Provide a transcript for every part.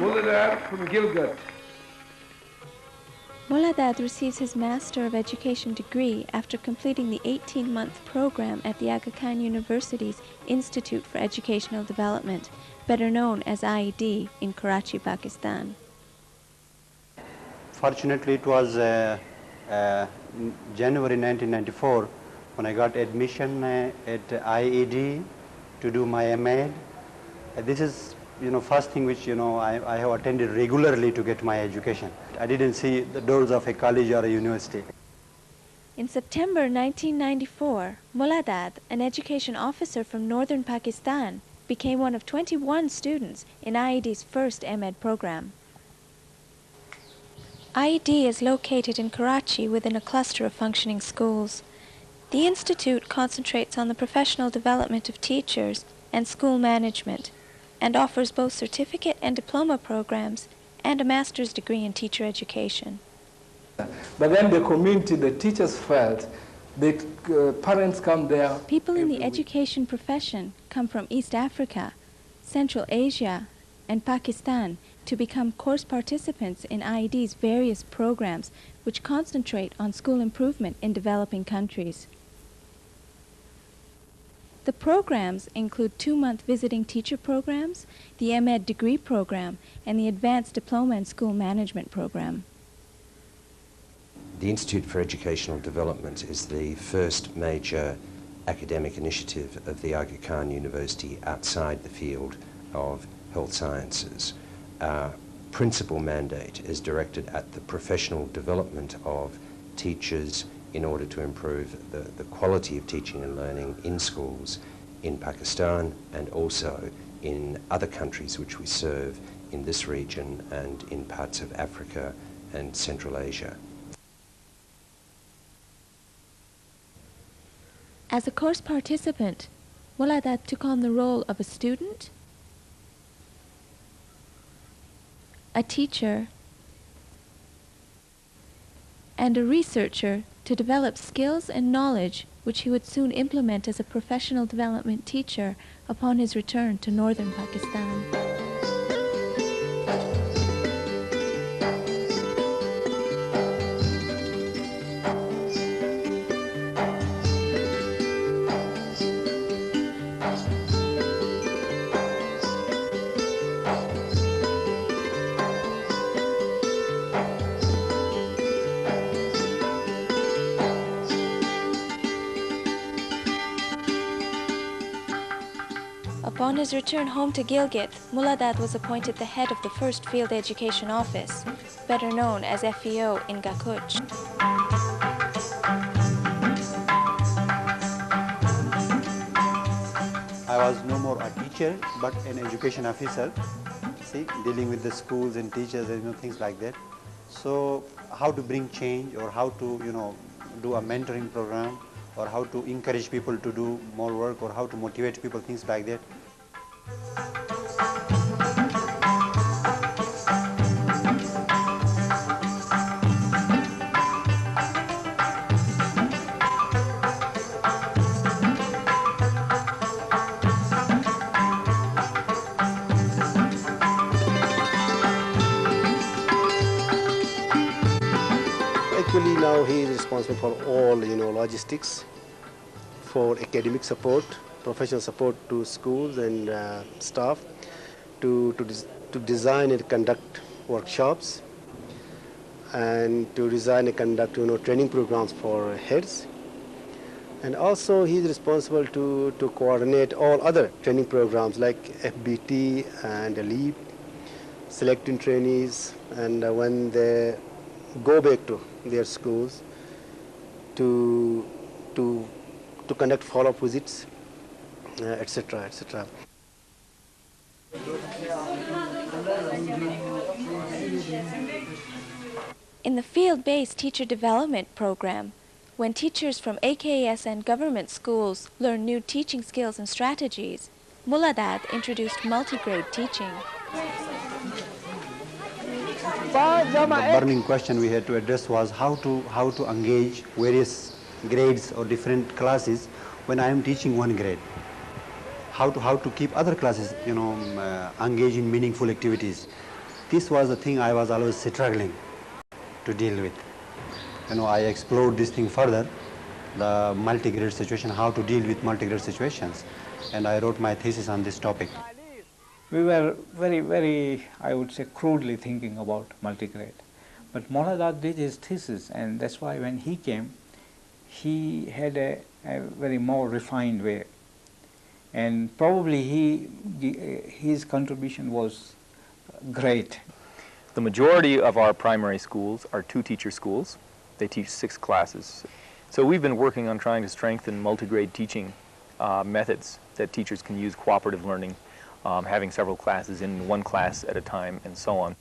Mola Dad from Gilgit. Mola Dad receives his Master of Education degree after completing the 18-month program at the AKU University's Institute for Educational Development, better known as IED, in Karachi, Pakistan. Fortunately, it was January 1994 when I got admission at IED to do my MA. This is, first thing which, I have attended regularly to get my education. I didn't see the doors of a college or a university. In September 1994, Mola Dad, an education officer from northern Pakistan, became one of 21 students in IED's first MEd program. IED is located in Karachi within a cluster of functioning schools. The institute concentrates on the professional development of teachers and school management, and offers both certificate and diploma programs and a master's degree in teacher education. But then the community, the teachers felt, the parents come there. People in the education profession come from East Africa, Central Asia, and Pakistan to become course participants in IED's various programs which concentrate on school improvement in developing countries. The programs include 2-month visiting teacher programs, the MEd degree program, and the advanced diploma in school management program. The Institute for Educational Development is the first major academic initiative of the Aga Khan University outside the field of health sciences. Our principal mandate is directed at the professional development of teachers in order to improve the quality of teaching and learning in schools in Pakistan and also in other countries which we serve in this region and in parts of Africa and Central Asia. As a course participant, Mola Dad took on the role of a student, a teacher, and a researcher to develop skills and knowledge which he would soon implement as a professional development teacher upon his return to northern Pakistan. Upon his return home to Gilgit, Mola Dad was appointed the head of the first field education office, better known as FEO in Gakuch. I was no more a teacher, but an education officer, dealing with the schools and teachers and things like that. So how to bring change, or how to, do a mentoring program, or how to encourage people to do more work, or how to motivate people, things like that. Actually, now he is responsible for all, logistics, for academic support, professional support to schools and staff, to design and conduct workshops, and to design and conduct, training programs for heads. And also he is responsible to coordinate all other training programs like FBT and LEAP, selecting trainees, and when they go back to their schools to conduct follow-up visits, etc., etc. In the field-based teacher development program, when teachers from AKS and government schools learn new teaching skills and strategies, Mola Dad introduced multi-grade teaching. The burning question we had to address was how to engage various grades or different classes when I am teaching one grade. How to keep other classes, engaged in meaningful activities. this was the thing I was always struggling to deal with. I explored this thing further, the multi-grade situation, how to deal with multi-grade situations, and I wrote my thesis on this topic. We were very, I would say, crudely thinking about multigrade. But Mola Dad did his thesis, and that's why when he came, he had a very more refined way. And probably his contribution was great. The majority of our primary schools are two-teacher schools. They teach 6 classes. So we've been working on trying to strengthen multi-grade teaching methods that teachers can use, cooperative learning, having several classes in one class at a time, and so on.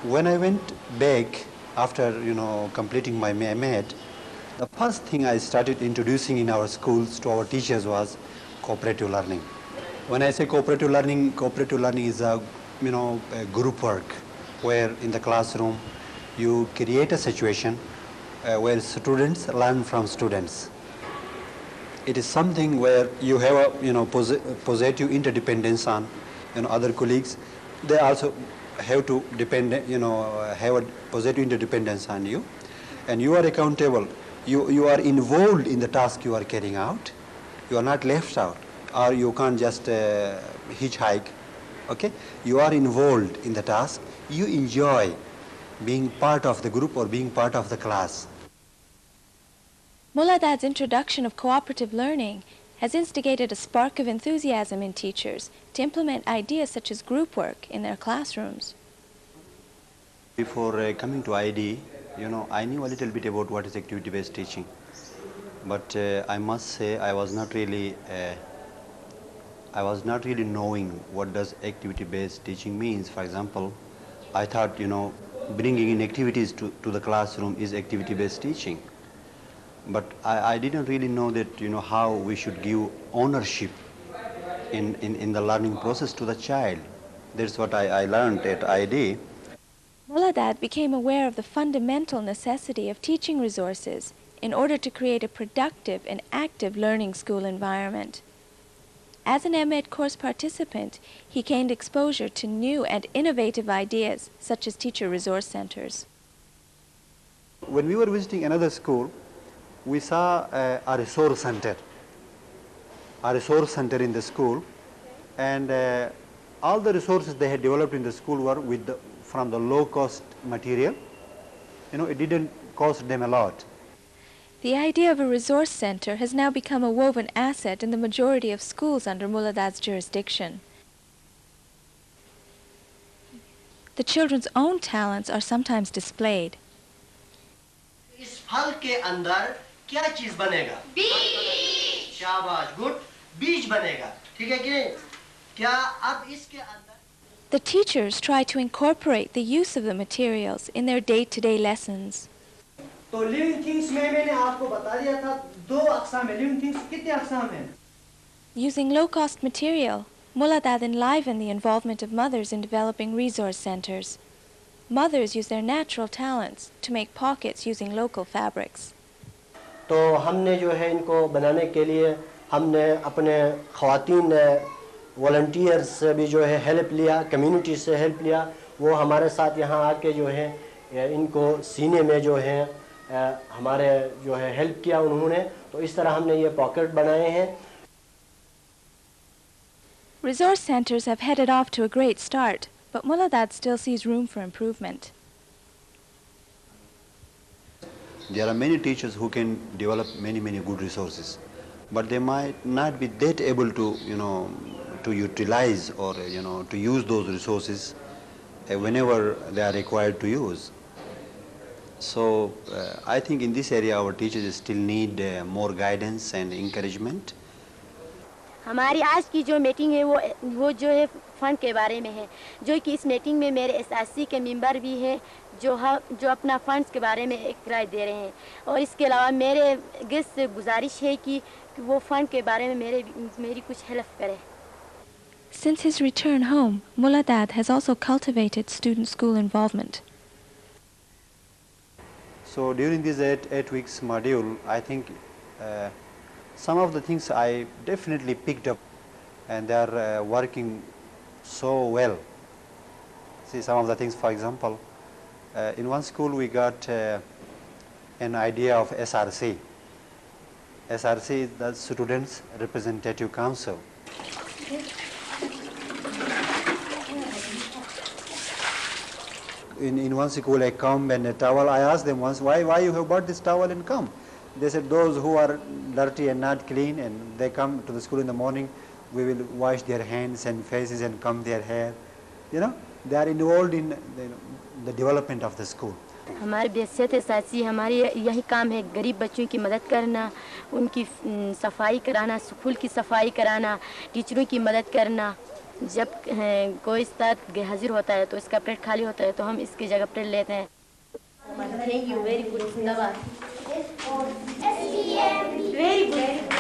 When I went back after completing my MEd, the first thing I started introducing in our schools to our teachers was cooperative learning. When I say cooperative learning is a group work where in the classroom you create a situation where students learn from students. It is something where you have a positive interdependence on other colleagues. They also have to have a positive interdependence on you, and you are accountable. You are involved in the task you are carrying out. You are not left out, or you can't just hitchhike. Okay, you are involved in the task. You enjoy being part of the group or being part of the class. Mola Dad's introduction of cooperative learning has instigated a spark of enthusiasm in teachers to implement ideas such as group work in their classrooms. Before coming to IED, I knew a little bit about what is activity-based teaching, but I must say I was not really knowing what does activity-based teaching means. For example, I thought bringing in activities to the classroom is activity-based teaching. But I didn't really know that how we should give ownership in the learning process to the child. That's what I learned at IED. Mola Dad became aware of the fundamental necessity of teaching resources in order to create a productive and active learning school environment. As an MEd course participant, he gained exposure to new and innovative ideas such as teacher resource centers. When we were visiting another school, we saw a resource center in the school, and all the resources they had developed in the school were from the low-cost material. It didn't cost them a lot. The idea of a resource center has now become a woven asset in the majority of schools under Mola Dad's jurisdiction. The children's own talents are sometimes displayed. इस फल के अंदर क्या चीज बनेगा? बीज। शाबाश, good, बीज बनेगा, ठीक है कि नहीं? क्या अब इसके अंदर? The teachers try to incorporate the use of the materials in their day-to-day lessons. तो लिविंग थिंग्स में मैंने आपको बता दिया था 2 अक़साम है. लिविंग थिंग्स कितने अक़साम हैं? Using low-cost material, Mola Dad enlivened the involvement of mothers in developing resource centers. Mothers use their natural talents to make pockets using local fabrics. तो हमने जो है इनको बनाने के लिए हमने अपने ख़वातीन वॉलंटियर्स से भी जो है हेल्प लिया, कम्युनिटी से हेल्प लिया. वो हमारे साथ यहाँ आके जो है इनको सीने में जो है हमारे जो है हेल्प किया उन्होंने. तो इस तरह हमने ये पॉकेट बनाए हैं. Resource centers have headed off to a great start, but Mola Dad still sees room for improvement. There are many teachers who can develop many good resources, but they might not be that able to to utilize or to use those resources whenever they are required to use. So I think in this area our teachers still need more guidance and encouragement. हमारी आज की जो meeting है वो जो है fund के बारे में है, जो कि इस मीटिंग में मेरे एसएससी के मेंबर भी हैं जो अपना फंड्स के बारे में एक राय दे रहे हैं. और इसके अलावा मेरे गेस्ट से गुजारिश है कि वो फंड के बारे में मेरी कुछ हेल्प करें. Since his return home, Mola Dad has also cultivated student school involvement. So during this 8 weeks module, I think some of the things I definitely picked up, and they are working so well. See some of the things, for example, in one school we got an idea of SRC. SRC is the Students' Representative Council. In one school, a comb and a towel. I asked them once, why you have bought this towel and comb? They said, those who are dirty and not clean, and they come to the school in the morning, we will wash their hands and faces and comb their hair. You know, they are involved in the development of the school. हमारे बेसियत असासी हमारी यही काम है, गरीब बच्चों की मदद करना, उनकी सफाई कराना, स्कूल की सफाई कराना, टीचरों की मदद करना। जब कोई उस्ताद हाजिर होता है तो इसका प्लेट खाली होता है तो हम इसकी जगह प्लेट लेते हैं। थैंक यू, वेरी गुड, जिंदाबाद, वेरी गुड।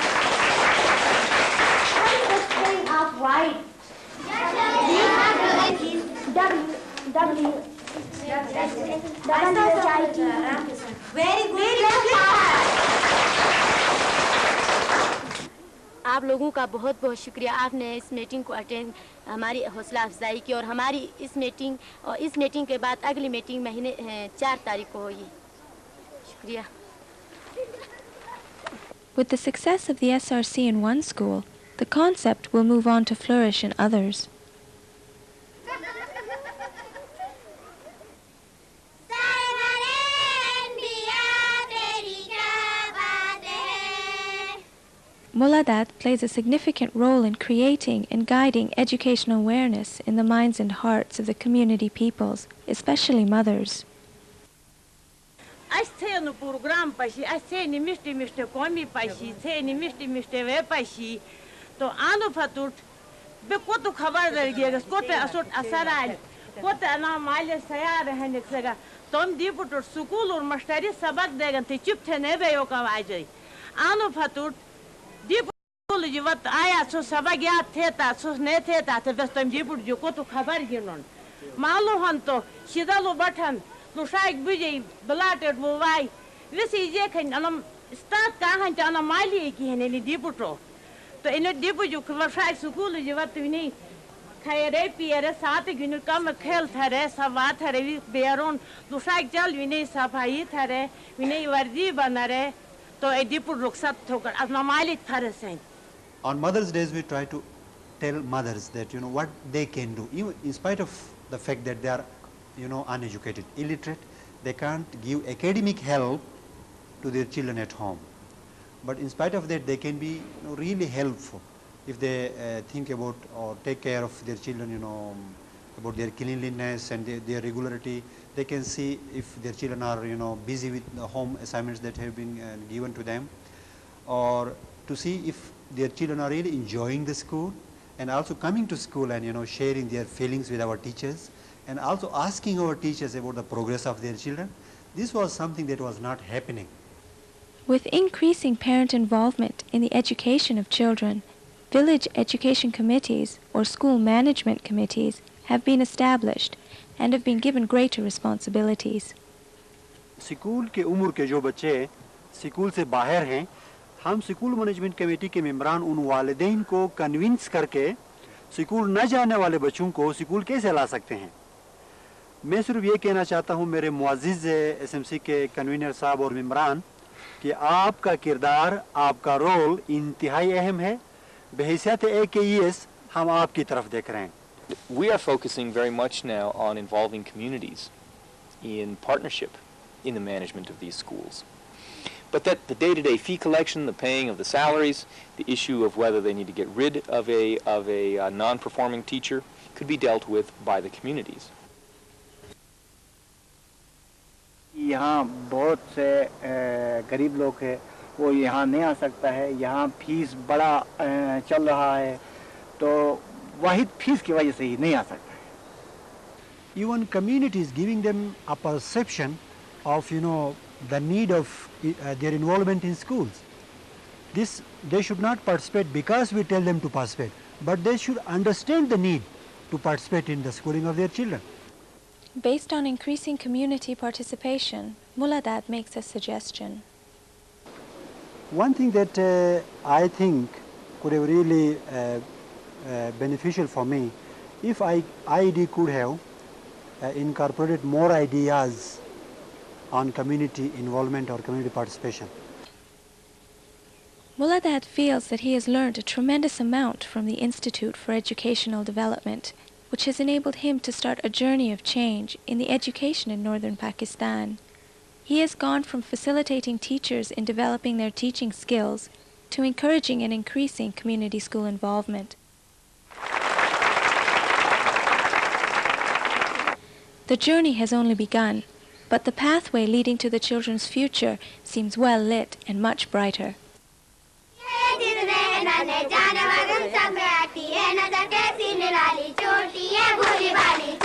आप लोगों का बहुत बहुत शुक्रिया, आपने इस मीटिंग को अटेंड हमारी हौसला अफजाई की, और हमारी इस मीटिंग के बाद अगली मीटिंग महीने 4 तारीख को होगी। शुक्रिया। With the success of the SRC in one school, the concept will move on to flourish in others. Mola Dad plays a significant role in creating and guiding educational awareness in the minds and hearts of the community peoples, especially mothers. Asthenu program pashi, astheni mishti komi pashi, astheni mishti ve pashi. To anu fatut, be kotu khabar dargiyegas, kote asut asaral, kote ana maile sayar hanik sega. Tom diputur sukul or mashtari sabak degan te chup the nebe yo kawajai. Anu fatut dipul jivat aya so sabak ya theta so ne theta te vestom dipur jo kotu khabar ginon. Malu hanto shidalu bathan Lushak Buji, Belated Wai, this is Yakan, and start Kahan and a Mali in any diputo. To in a diputu, Kavashak Sukul, you what we need. Kayarepi, a Satik, you come a Kel Tare, Savat, Bearon, Lushak Jal, we need Sapait Tare, we need Vardi Banare, to a diput Ruxat token, as Namali Tarasen. On Mother's Days, we try to tell mothers that, what they can do, even in spite of the fact that they are uneducated, illiterate, they can't give academic help to their children at home. But in spite of that, they can be really helpful if they think about or take care of their children, about their cleanliness and their regularity. They can see if their children are, busy with the home assignments that have been given to them, or to see if their children are really enjoying the school and also coming to school and, sharing their feelings with our teachers, and also asking our teachers about the progress of their children. This was something that was not happening. With increasing parent involvement in the education of children, village education committees or school management committees have been established and have been given greater responsibilities. School के उम्र के जो बच्चे school से बाहर हैं, हम school management committee के मेंबरान उन वालिदैन को कन्विंस करके स्कूल न जाने वाले बच्चों को स्कूल कैसे ला सकते हैं। मैं सिर्फ ये कहना चाहता हूँ मेरे मुअज़्ज़िज़ एसएमसी के कन्वीनर साहब और मेंबरान कि आपका किरदार, आपका रोल इंतहाई अहम है। बहैसियत AKU-IED हम आपकी तरफ देख रहे हैं। We are focusing very much now on involving communities in partnership in the management of these schools. But that the day-to-day fee collection, the paying of the salaries, the issue of whether they need to get rid of a non-performing teacher could be dealt with by the communities. यहाँ बहुत से गरीब लोग हैं, वो यहाँ नहीं आ सकता है, यहाँ फीस बड़ा चल रहा है, तो वाहिद फीस की वजह से ही नहीं आ सकता है। Even communities giving them a perception of the need of their involvement in schools. They should not participate because we tell them to participate, but they should understand the need to participate in the schooling of their children. Based on increasing community participation, Mola Dad makes a suggestion. One thing that I think could have really beneficial for me if IED could have incorporated more ideas on community involvement or community participation. Mola Dad feels that he has learned a tremendous amount from the Institute for Educational Development, which has enabled him to start a journey of change in the education in northern Pakistan. He has gone from facilitating teachers in developing their teaching skills to encouraging and increasing community school involvement. The journey has only begun, but the pathway leading to the children's future seems well lit and much brighter. जानवर सब में आती है नजर कैसी निराली छोटी है भूली वाली